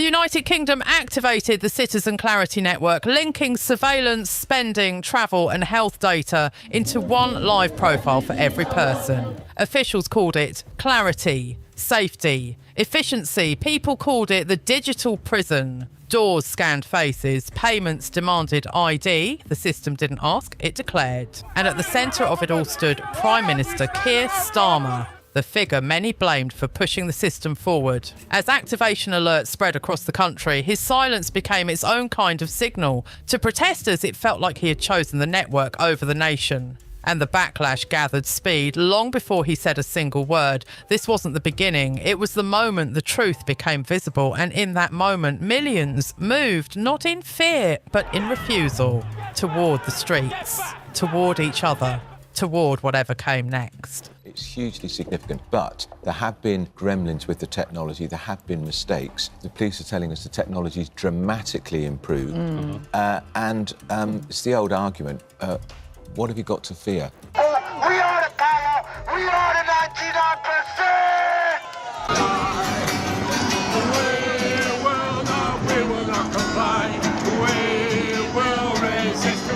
The United Kingdom activated the Citizen Clarity Network, linking surveillance, spending, travel and health data into one live profile for every person. Officials called it clarity, safety, efficiency. People called it the digital prison. Doors scanned faces, payments demanded ID. The system didn't ask, it declared. And at the centre of it all stood Prime Minister Keir Starmer, the figure many blamed for pushing the system forward. As activation alerts spread across the country, his silence became its own kind of signal. To protesters, it felt like he had chosen the network over the nation. And the backlash gathered speed long before he said a single word. This wasn't the beginning. It was the moment the truth became visible. And in that moment, millions moved, not in fear, but in refusal, toward the streets, toward each other, toward whatever came next. It's hugely significant, but there have been gremlins with the technology, there have been mistakes. The police are telling us the technology's dramatically improved. And it's the old argument, what have you got to fear? We are the power, we are the 99%! We will not comply, we will resist.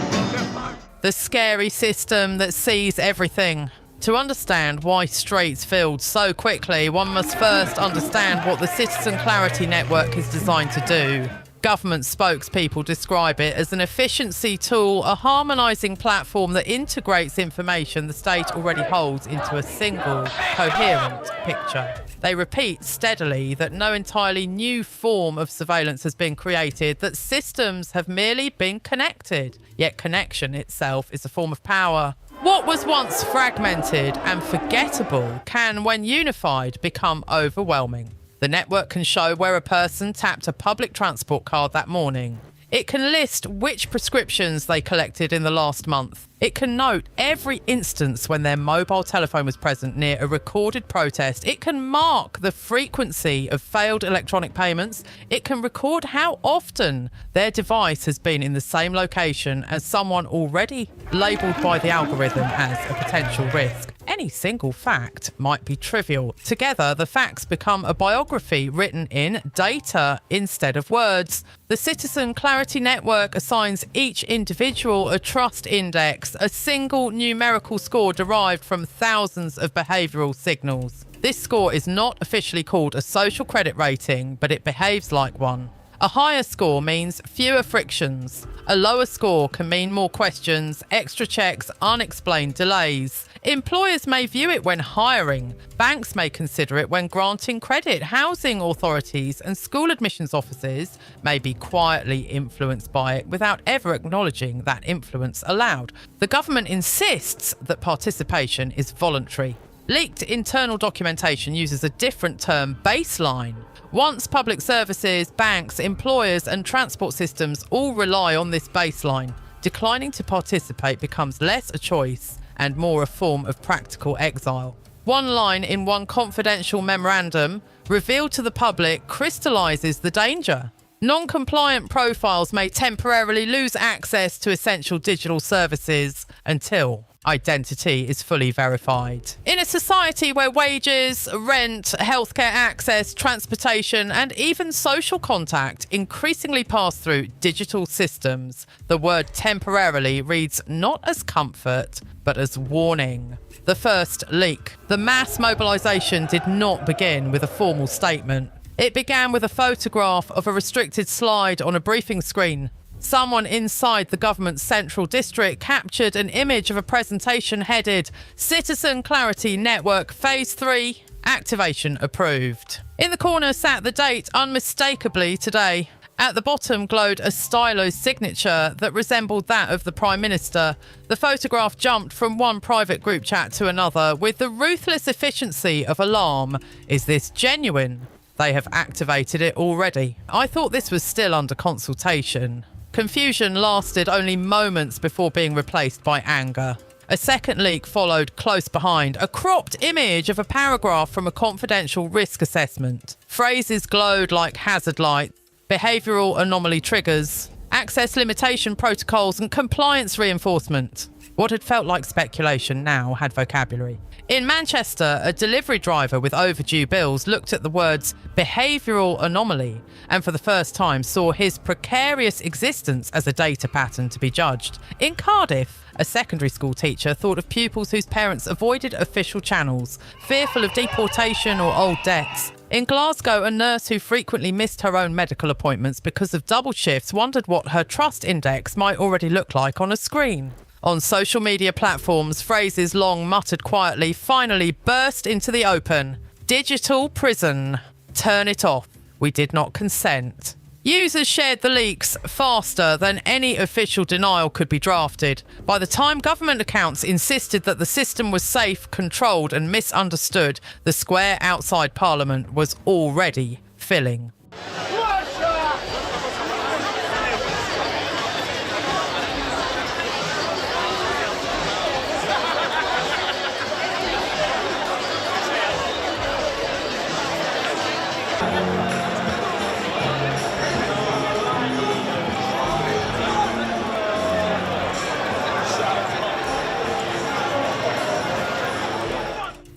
The scary system that sees everything. To understand why streets filled so quickly, one must first understand what the Citizen Clarity Network is designed to do. Government spokespeople describe it as an efficiency tool, a harmonising platform that integrates information the state already holds into a single, coherent picture. They repeat steadily that no entirely new form of surveillance has been created, that systems have merely been connected. Yet connection itself is a form of power. What was once fragmented and forgettable can, when unified, become overwhelming. The network can show where a person tapped a public transport card that morning. It can list which prescriptions they collected in the last month. It can note every instance when their mobile telephone was present near a recorded protest. It can mark the frequency of failed electronic payments. It can record how often their device has been in the same location as someone already labelled by the algorithm as a potential risk. Any single fact might be trivial. Together, the facts become a biography written in data instead of words. The Citizen Clarity Network assigns each individual a trust index, a single numerical score derived from thousands of behavioural signals. This score is not officially called a social credit rating, but it behaves like one. A higher score means fewer frictions. A lower score can mean more questions, extra checks, unexplained delays. Employers may view it when hiring. Banks may consider it when granting credit. Housing authorities and school admissions offices may be quietly influenced by it without ever acknowledging that influence allowed. The government insists that participation is voluntary. Leaked internal documentation uses a different term, baseline. Once public services, banks, employers and transport systems all rely on this baseline, declining to participate becomes less a choice and more a form of practical exile. One line in one confidential memorandum revealed to the public crystallises the danger. Non-compliant profiles may temporarily lose access to essential digital services until identity is fully verified. In a society where wages, rent, healthcare access, transportation and even social contact increasingly pass through digital systems, the word temporarily reads not as comfort but as warning. The first leak. The mass mobilisation did not begin with a formal statement. It began with a photograph of a restricted slide on a briefing screen. Someone inside the government's central district captured an image of a presentation headed Citizen Clarity Network Phase 3 Activation Approved. In the corner sat the date unmistakably today. At the bottom glowed a stylo signature that resembled that of the Prime Minister. The photograph jumped from one private group chat to another with the ruthless efficiency of alarm. Is this genuine? They have activated it already. I thought this was still under consultation. Confusion lasted only moments before being replaced by anger. A second leak followed close behind, a cropped image of a paragraph from a confidential risk assessment. Phrases glowed like hazard lights, behavioural anomaly triggers, access limitation protocols and compliance reinforcement. What had felt like speculation now had vocabulary. In Manchester, a delivery driver with overdue bills looked at the words behavioural anomaly and for the first time saw his precarious existence as a data pattern to be judged. In Cardiff, a secondary school teacher thought of pupils whose parents avoided official channels, fearful of deportation or old debts. In Glasgow, a nurse who frequently missed her own medical appointments because of double shifts wondered what her trust index might already look like on a screen. On social media platforms, phrases long muttered quietly finally burst into the open. Digital prison. Turn it off. We did not consent. Users shared the leaks faster than any official denial could be drafted. By the time government accounts insisted that the system was safe, controlled and misunderstood, the square outside Parliament was already filling.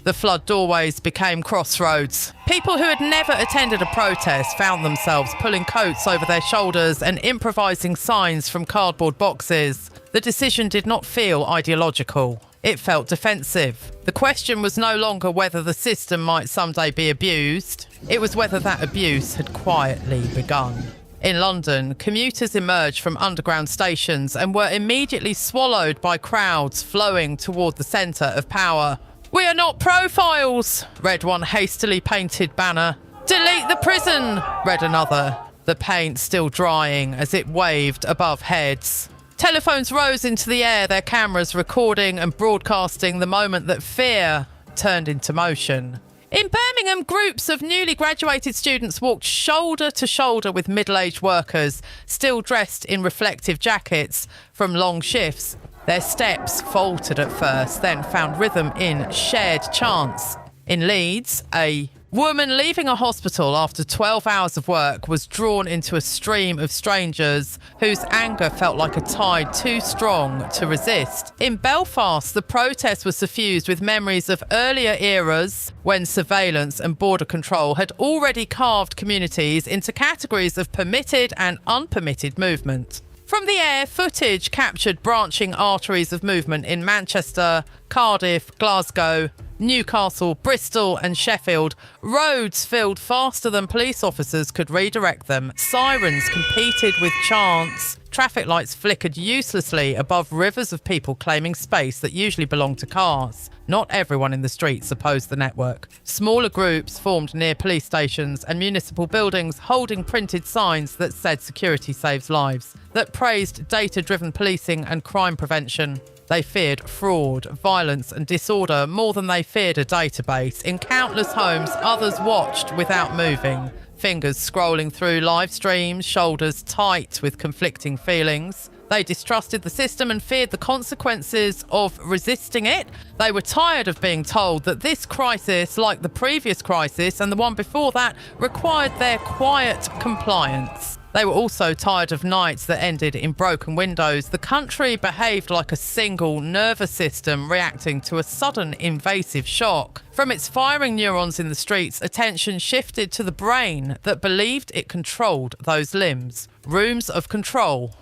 The flood doorways became crossroads. People who had never attended a protest found themselves pulling coats over their shoulders and improvising signs from cardboard boxes. The decision did not feel ideological. It felt defensive. The question was no longer whether the system might someday be abused. It was whether that abuse had quietly begun. In London, commuters emerged from underground stations and were immediately swallowed by crowds flowing toward the centre of power. "We are not profiles," read one hastily painted banner. "Delete the prison," read another, the paint still drying as it waved above heads. Telephones rose into the air, their cameras recording and broadcasting the moment that fear turned into motion. In Birmingham, groups of newly graduated students walked shoulder to shoulder with middle-aged workers, still dressed in reflective jackets from long shifts. Their steps faltered at first, then found rhythm in shared chants. In Leeds, a woman leaving a hospital after 12 hours of work was drawn into a stream of strangers whose anger felt like a tide too strong to resist. In Belfast, the protest was suffused with memories of earlier eras when surveillance and border control had already carved communities into categories of permitted and unpermitted movement. From the air, footage captured branching arteries of movement in Manchester, Cardiff, Glasgow, Newcastle, Bristol and Sheffield. Roads filled faster than police officers could redirect them. Sirens competed with chants. Traffic lights flickered uselessly above rivers of people claiming space that usually belonged to cars. Not everyone in the streets opposed the network. Smaller groups formed near police stations and municipal buildings, holding printed signs that said security saves lives, that praised data-driven policing and crime prevention. They feared fraud, violence and disorder more than they feared a database. In countless homes, others watched without moving, fingers scrolling through live streams, shoulders tight with conflicting feelings. They distrusted the system and feared the consequences of resisting it. They were tired of being told that this crisis, like the previous crisis and the one before that, required their quiet compliance. They were also tired of nights that ended in broken windows. The country behaved like a single nervous system reacting to a sudden invasive shock. From its firing neurons in the streets, attention shifted to the brain that believed it controlled those limbs. Rooms of control.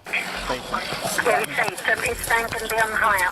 Security system is thanking the higher.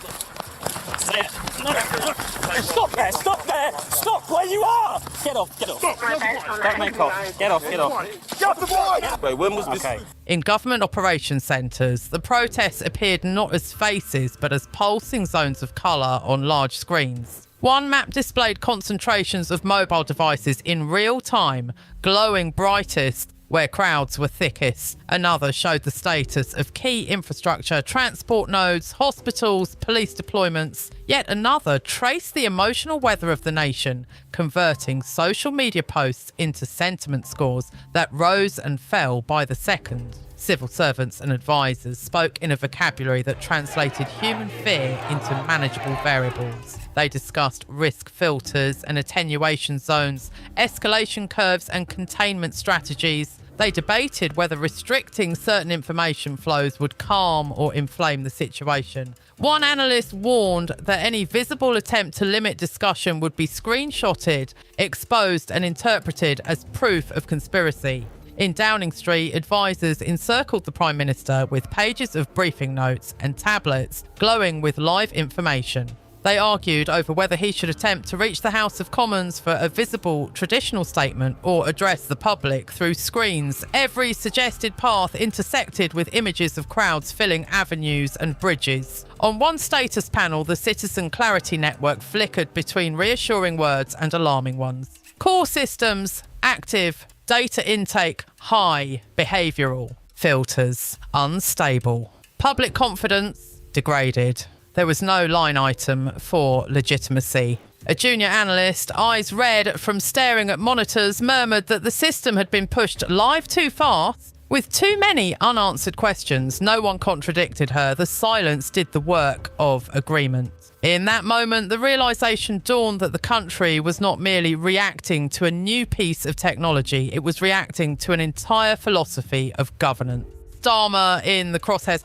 Stop there! Stop there! Stop where you are! Get off! Get off! Don't make off! Get off! Get off! Get off the board! Wait, when was this? Okay. In government operation centres, the protests appeared not as faces but as pulsing zones of colour on large screens. One map displayed concentrations of mobile devices in real time, glowing brightest where crowds were thickest. Another showed the status of key infrastructure, transport nodes, hospitals, police deployments. Yet another traced the emotional weather of the nation, converting social media posts into sentiment scores that rose and fell by the second. Civil servants and advisors spoke in a vocabulary that translated human fear into manageable variables. They discussed risk filters and attenuation zones, escalation curves and containment strategies. They debated whether restricting certain information flows would calm or inflame the situation. One analyst warned that any visible attempt to limit discussion would be screenshotted, exposed and interpreted as proof of conspiracy. In Downing Street, advisors encircled the Prime Minister with pages of briefing notes and tablets glowing with live information. They argued over whether he should attempt to reach the House of Commons for a visible traditional statement or address the public through screens. Every suggested path intersected with images of crowds filling avenues and bridges. On one status panel, the Citizen Clarity Network flickered between reassuring words and alarming ones. Core systems, active. Data intake, high. Behavioural. Filters, unstable. Public confidence, degraded. There was no line item for legitimacy. A junior analyst, eyes red from staring at monitors, murmured that the system had been pushed live too fast. With too many unanswered questions, no one contradicted her. The silence did the work of agreement. In that moment, the realisation dawned that the country was not merely reacting to a new piece of technology, it was reacting to an entire philosophy of governance. Starmer in the crosshairs.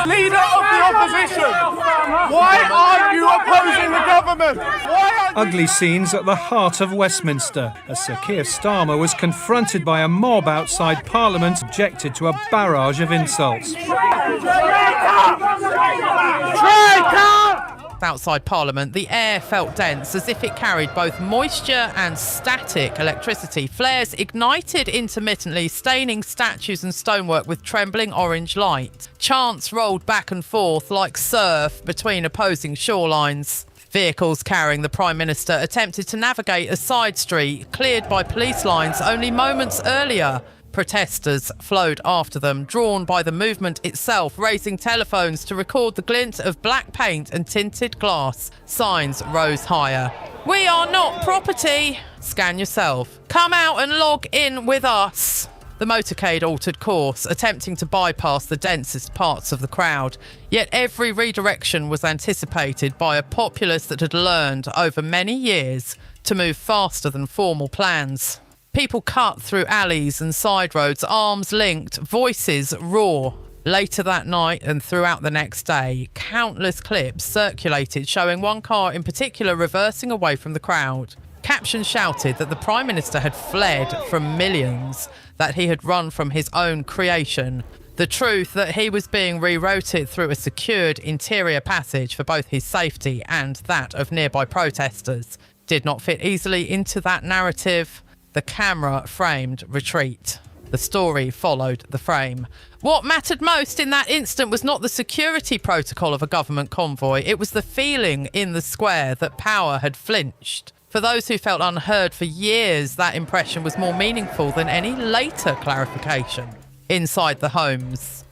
Leader of the opposition, why aren't you opposing the government? Ugly scenes at the heart of Westminster as Sir Keir Starmer was confronted by a mob outside Parliament, subjected to a barrage of insults. Outside Parliament, the air felt dense as if it carried both moisture and static electricity. Flares ignited intermittently, staining statues and stonework with trembling orange light. Chants rolled back and forth like surf between opposing shorelines. Vehicles carrying the Prime Minister attempted to navigate a side street cleared by police lines only moments earlier. Protesters flowed after them, drawn by the movement itself, raising telephones to record the glint of black paint and tinted glass. Signs rose higher. "We are not property. Scan yourself. Come out and log in with us." The motorcade altered course, attempting to bypass the densest parts of the crowd. Yet every redirection was anticipated by a populace that had learned over many years to move faster than formal plans. People cut through alleys and side roads, arms linked, voices raw. Later that night and throughout the next day, countless clips circulated showing one car in particular reversing away from the crowd. Captions shouted that the Prime Minister had fled from millions, that he had run from his own creation. The truth that he was being rerouted through a secured interior passage for both his safety and that of nearby protesters did not fit easily into that narrative. The camera framed retreat. The story followed the frame. What mattered most in that instant was not the security protocol of a government convoy. It was the feeling in the square that power had flinched. For those who felt unheard for years, that impression was more meaningful than any later clarification. Inside the homes.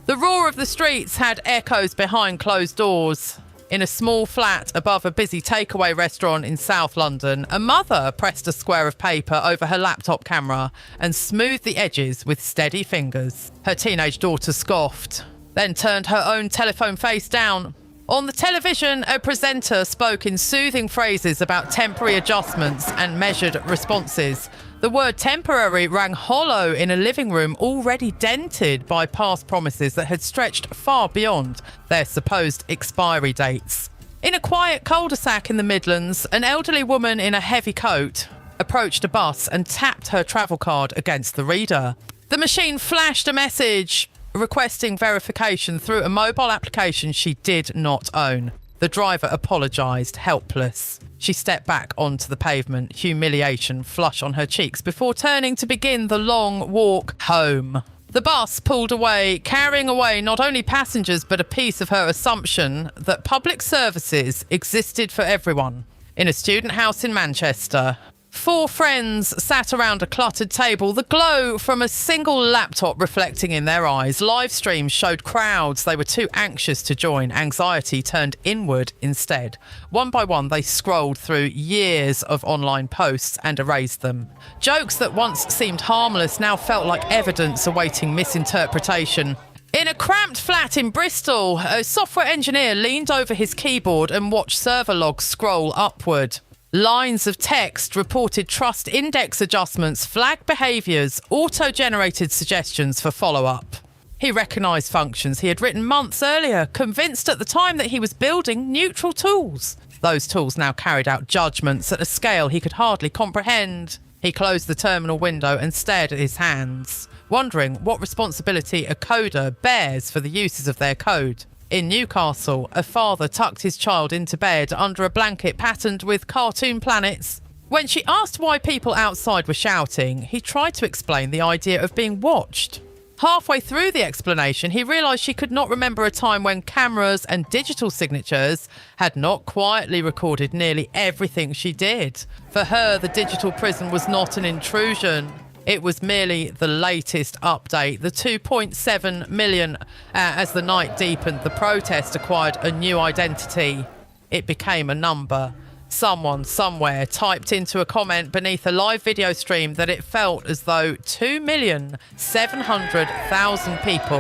The roar of the streets had echoes behind closed doors. In a small flat above a busy takeaway restaurant in South London, a mother pressed a square of paper over her laptop camera and smoothed the edges with steady fingers. Her teenage daughter scoffed, then turned her own telephone face down. On the television, a presenter spoke in soothing phrases about temporary adjustments and measured responses. The word temporary rang hollow in a living room already dented by past promises that had stretched far beyond their supposed expiry dates. In a quiet cul-de-sac in the Midlands, an elderly woman in a heavy coat approached a bus and tapped her travel card against the reader. The machine flashed a message requesting verification through a mobile application she did not own. The driver apologised, helpless. She stepped back onto the pavement, humiliation flush on her cheeks, before turning to begin the long walk home. The bus pulled away, carrying away not only passengers but a piece of her assumption that public services existed for everyone. In a student house in Manchester, 4 friends sat around a cluttered table, the glow from a single laptop reflecting in their eyes. Live streams showed crowds they were too anxious to join. Anxiety turned inward instead. One by one, they scrolled through years of online posts and erased them. Jokes that once seemed harmless now felt like evidence awaiting misinterpretation. In a cramped flat in Bristol, a software engineer leaned over his keyboard and watched server logs scroll upward. Lines of text reported trust index adjustments, flagged behaviours, auto-generated suggestions for follow-up. He recognised functions he had written months earlier, convinced at the time that he was building neutral tools. Those tools now carried out judgments at a scale he could hardly comprehend. He closed the terminal window and stared at his hands, wondering what responsibility a coder bears for the uses of their code. In Newcastle, a father tucked his child into bed under a blanket patterned with cartoon planets. When she asked why people outside were shouting, he tried to explain the idea of being watched. Halfway through the explanation, he realised she could not remember a time when cameras and digital signatures had not quietly recorded nearly everything she did. For her, the digital prison was not an intrusion. It was merely the latest update, the 2.7 million. As the night deepened, the protest acquired a new identity. It became a number. Someone somewhere typed into a comment beneath a live video stream that it felt as though 2,700,000 people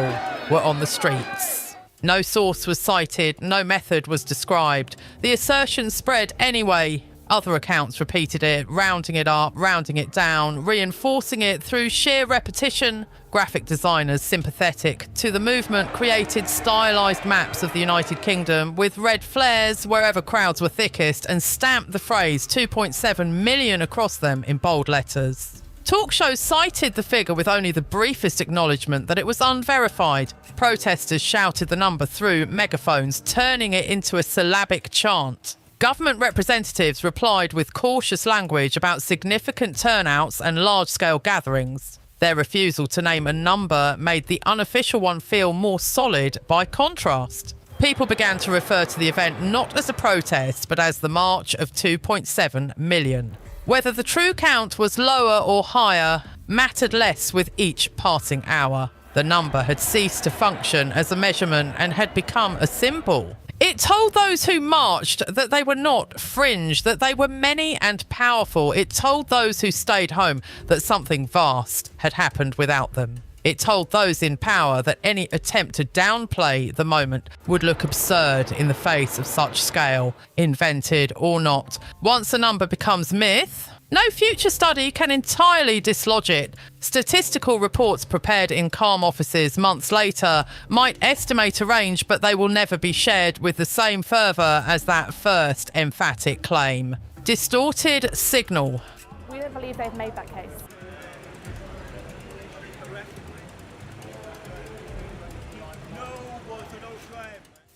were on the streets. No source was cited, no method was described. The assertion spread anyway. Other accounts repeated it, rounding it up, rounding it down, reinforcing it through sheer repetition. Graphic designers sympathetic to the movement created stylised maps of the United Kingdom with red flares wherever crowds were thickest and stamped the phrase 2.7 million across them in bold letters. Talk shows cited the figure with only the briefest acknowledgement that it was unverified. Protesters shouted the number through megaphones, turning it into a syllabic chant. Government representatives replied with cautious language about significant turnouts and large-scale gatherings. Their refusal to name a number made the unofficial one feel more solid by contrast. People began to refer to the event not as a protest, but as the March of 2.7 million. Whether the true count was lower or higher mattered less with each passing hour. The number had ceased to function as a measurement and had become a symbol. It told those who marched that they were not fringe, that they were many and powerful. It told those who stayed home that something vast had happened without them. It told those in power that any attempt to downplay the moment would look absurd in the face of such scale, invented or not. Once a number becomes myth, no future study can entirely dislodge it. Statistical reports prepared in calm offices months later might estimate a range, but they will never be shared with the same fervour as that first emphatic claim. Distorted signal. We don't believe they've made that case.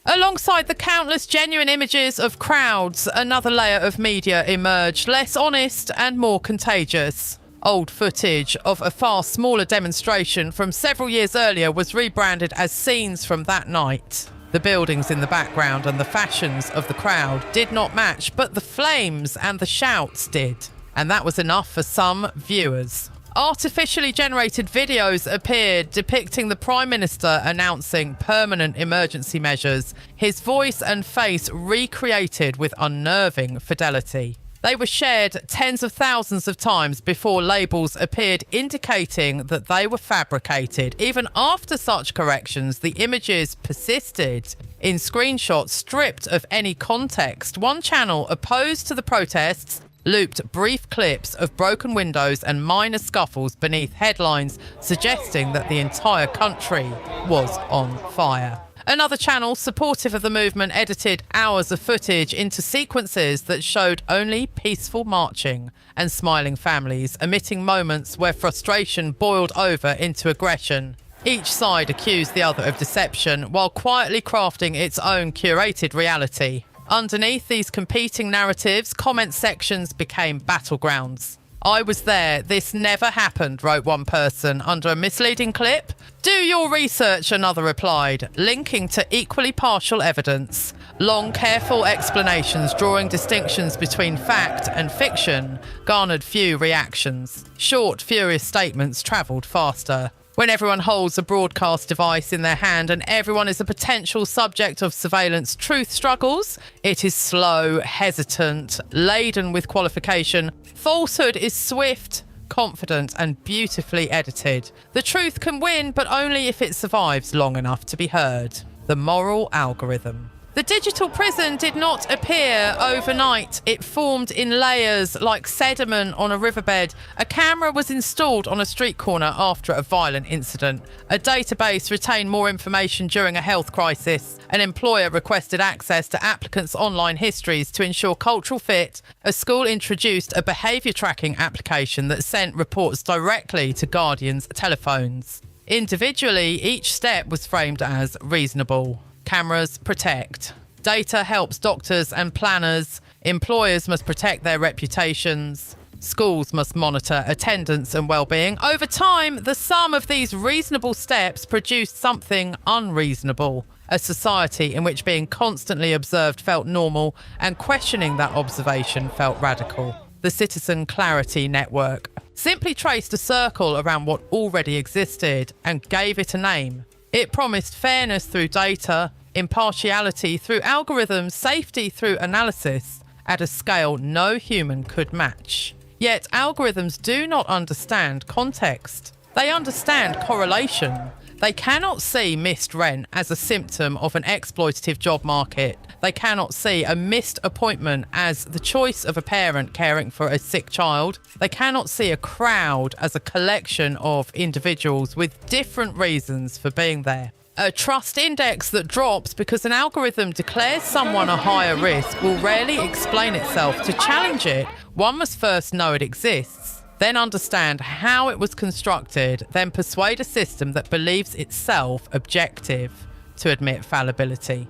Alongside the countless genuine images of crowds, another layer of media emerged, less honest and more contagious. Old footage of a far smaller demonstration from several years earlier was rebranded as scenes from that night. The buildings in the background and the fashions of the crowd did not match, but the flames and the shouts did. And that was enough for some viewers. Artificially generated videos appeared depicting the Prime Minister announcing permanent emergency measures, his voice and face recreated with unnerving fidelity. They were shared tens of thousands of times before labels appeared indicating that they were fabricated. Even after such corrections, the images persisted. In screenshots stripped of any context, one channel opposed to the protests looped brief clips of broken windows and minor scuffles beneath headlines suggesting that the entire country was on fire. Another channel, supportive of the movement, edited hours of footage into sequences that showed only peaceful marching and smiling families, omitting moments where frustration boiled over into aggression. Each side accused the other of deception while quietly crafting its own curated reality. Underneath these competing narratives, comment sections became battlegrounds. I was there. This never happened, wrote one person under a misleading clip. Do your research, another replied, linking to equally partial evidence. Long, careful explanations drawing distinctions between fact and fiction garnered few reactions. Short, furious statements travelled faster. When everyone holds a broadcast device in their hand and everyone is a potential subject of surveillance truth struggles, it is slow, hesitant, laden with qualification. Falsehood is swift, confident and beautifully edited. The truth can win, but only if it survives long enough to be heard. The moral algorithm. The digital prison did not appear overnight. It formed in layers like sediment on a riverbed. A camera was installed on a street corner after a violent incident. A database retained more information during a health crisis. An employer requested access to applicants' online histories to ensure cultural fit. A school introduced a behaviour tracking application that sent reports directly to guardians' telephones. Individually, each step was framed as reasonable. Cameras protect. Data helps doctors and planners. Employers must protect their reputations. Schools must monitor attendance and well-being. Over time, the sum of these reasonable steps produced something unreasonable. A society in which being constantly observed felt normal and questioning that observation felt radical. The Citizen Clarity Network simply traced a circle around what already existed and gave it a name. It promised fairness through data, impartiality through algorithms, safety through analysis, at a scale no human could match. Yet algorithms do not understand context. They understand correlation. They cannot see missed rent as a symptom of an exploitative job market. They cannot see a missed appointment as the choice of a parent caring for a sick child. They cannot see a crowd as a collection of individuals with different reasons for being there. A trust index that drops because an algorithm declares someone a higher risk will rarely explain itself. To challenge it, one must first know it exists, then understand how it was constructed, then persuade a system that believes itself objective to admit fallibility.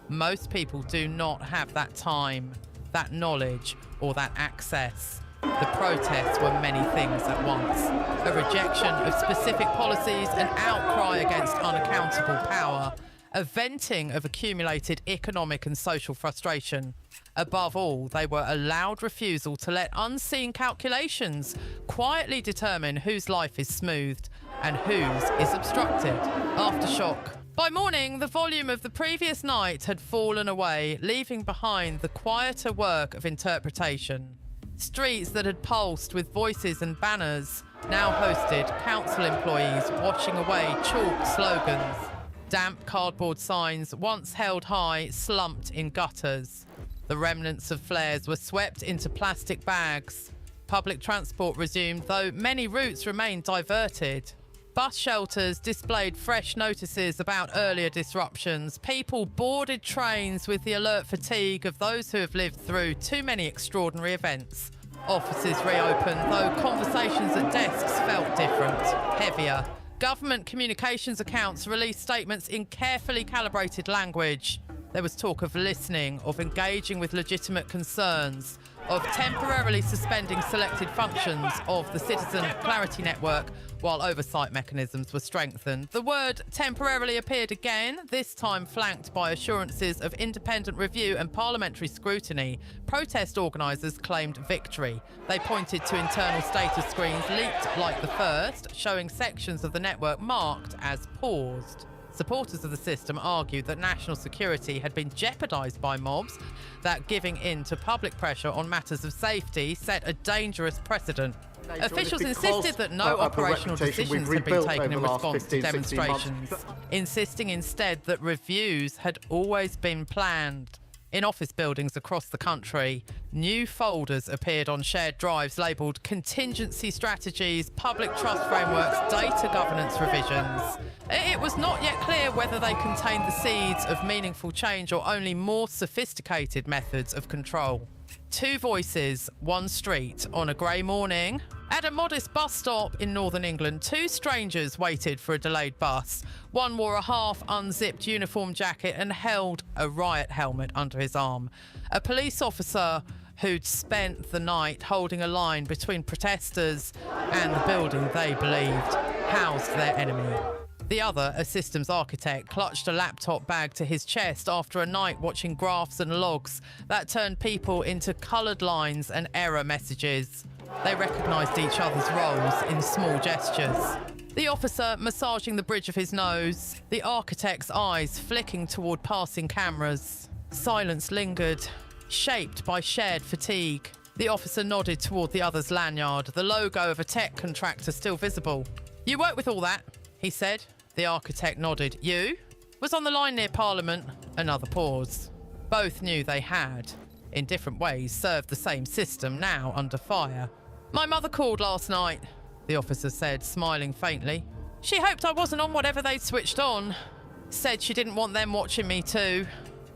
Most people do not have that time, that knowledge, or that access. The protests were many things at once. A rejection of specific policies, an outcry against unaccountable power, a venting of accumulated economic and social frustration. Above all, they were a loud refusal to let unseen calculations quietly determine whose life is smoothed and whose is obstructed. Aftershock. By morning, the volume of the previous night had fallen away, leaving behind the quieter work of interpretation. Streets that had pulsed with voices and banners now hosted council employees washing away chalk slogans. Damp cardboard signs, once held high, slumped in gutters. The remnants of flares were swept into plastic bags. Public transport resumed, though many routes remained diverted. Bus shelters displayed fresh notices about earlier disruptions. People boarded trains with the alert fatigue of those who have lived through too many extraordinary events. Offices reopened, though conversations at desks felt different, heavier. Government communications accounts released statements in carefully calibrated language. There was talk of listening, of engaging with legitimate concerns, of temporarily suspending selected functions of the Citizen Clarity Network while oversight mechanisms were strengthened. The word temporarily appeared again, this time flanked by assurances of independent review and parliamentary scrutiny. Protest organisers claimed victory. They pointed to internal status screens leaked like the first, showing sections of the network marked as paused. Supporters of the system argued that national security had been jeopardised by mobs, that giving in to public pressure on matters of safety set a dangerous precedent. Officials insisted that no operational decisions had been taken in response to demonstrations, insisting instead that reviews had always been planned. In office buildings across the country, new folders appeared on shared drives labelled contingency strategies, public trust frameworks, data governance revisions. It was not yet clear whether they contained the seeds of meaningful change or only more sophisticated methods of control. Two voices, one street, on a grey morning. At a modest bus stop in northern England, two strangers waited for a delayed bus. One wore a half-unzipped uniform jacket and held a riot helmet under his arm. A police officer who'd spent the night holding a line between protesters and the building they believed housed their enemy. The other, a systems architect, clutched a laptop bag to his chest after a night watching graphs and logs that turned people into coloured lines and error messages. They recognised each other's roles in small gestures. The officer massaging the bridge of his nose, the architect's eyes flicking toward passing cameras. Silence lingered, shaped by shared fatigue. The officer nodded toward the other's lanyard, the logo of a tech contractor still visible. You work with all that, he said. The architect nodded. You? Was on the line near Parliament. Another pause. Both knew they had, in different ways, served the same system, now under fire. My mother called last night, the officer said, smiling faintly. She hoped I wasn't on whatever they'd switched on. Said she didn't want them watching me too.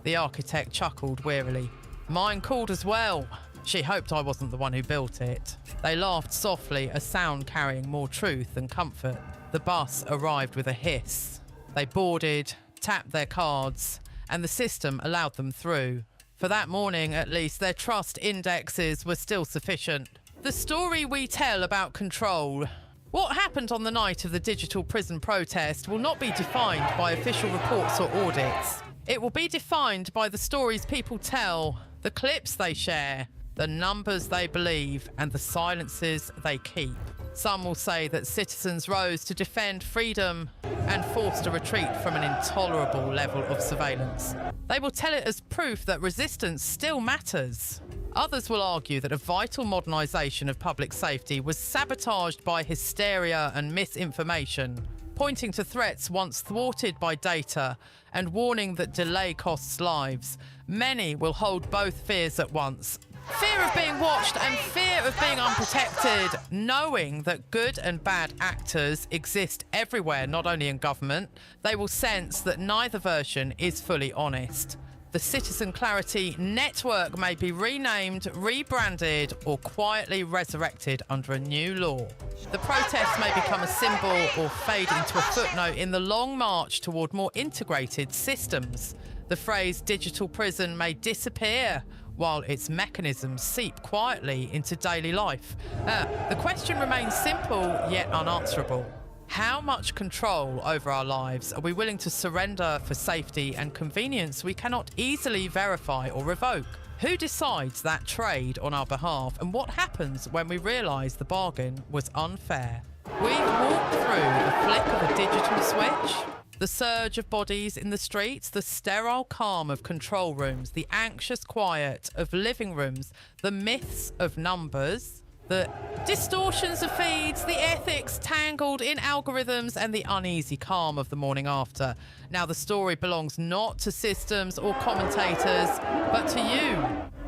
The architect chuckled wearily. Mine called as well. She hoped I wasn't the one who built it. They laughed softly, a sound carrying more truth than comfort. The bus arrived with a hiss. They boarded, tapped their cards, and the system allowed them through. For that morning, at least, their trust indexes were still sufficient. The story we tell about control. What happened on the night of the digital prison protest will not be defined by official reports or audits. It will be defined by the stories people tell, the clips they share, the numbers they believe, and the silences they keep. Some will say that citizens rose to defend freedom and forced a retreat from an intolerable level of surveillance. They will tell it as proof that resistance still matters. Others will argue that a vital modernisation of public safety was sabotaged by hysteria and misinformation, pointing to threats once thwarted by data and warning that delay costs lives. Many will hold both fears at once. Fear of being watched and fear of being unprotected, knowing that good and bad actors exist everywhere, not only in government. They will sense that neither version is fully honest. The Citizen Clarity Network may be renamed, rebranded, or quietly resurrected under a new law. The protest may become a symbol or fade into a footnote in the long march toward more integrated systems. The phrase digital prison may disappear while its mechanisms seep quietly into daily life. The question remains simple yet unanswerable. How much control over our lives are we willing to surrender for safety and convenience we cannot easily verify or revoke? Who decides that trade on our behalf, and what happens when we realise the bargain was unfair? We've walked through the flick of a digital switch, the surge of bodies in the streets, the sterile calm of control rooms, the anxious quiet of living rooms, the myths of numbers, the distortions of feeds, the ethics tangled in algorithms, and the uneasy calm of the morning after. Now the story belongs not to systems or commentators, but to you.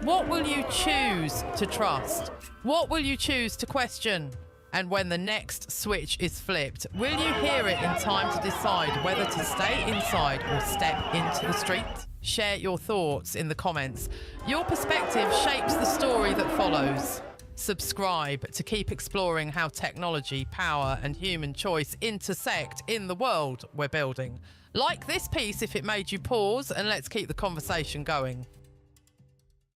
What will you choose to trust? What will you choose to question? And when the next switch is flipped, will you hear it in time to decide whether to stay inside or step into the street? Share your thoughts in the comments. Your perspective shapes the story that follows. Subscribe to keep exploring how technology, power, and human choice intersect in the world we're building. Like this piece if it made you pause, and let's keep the conversation going.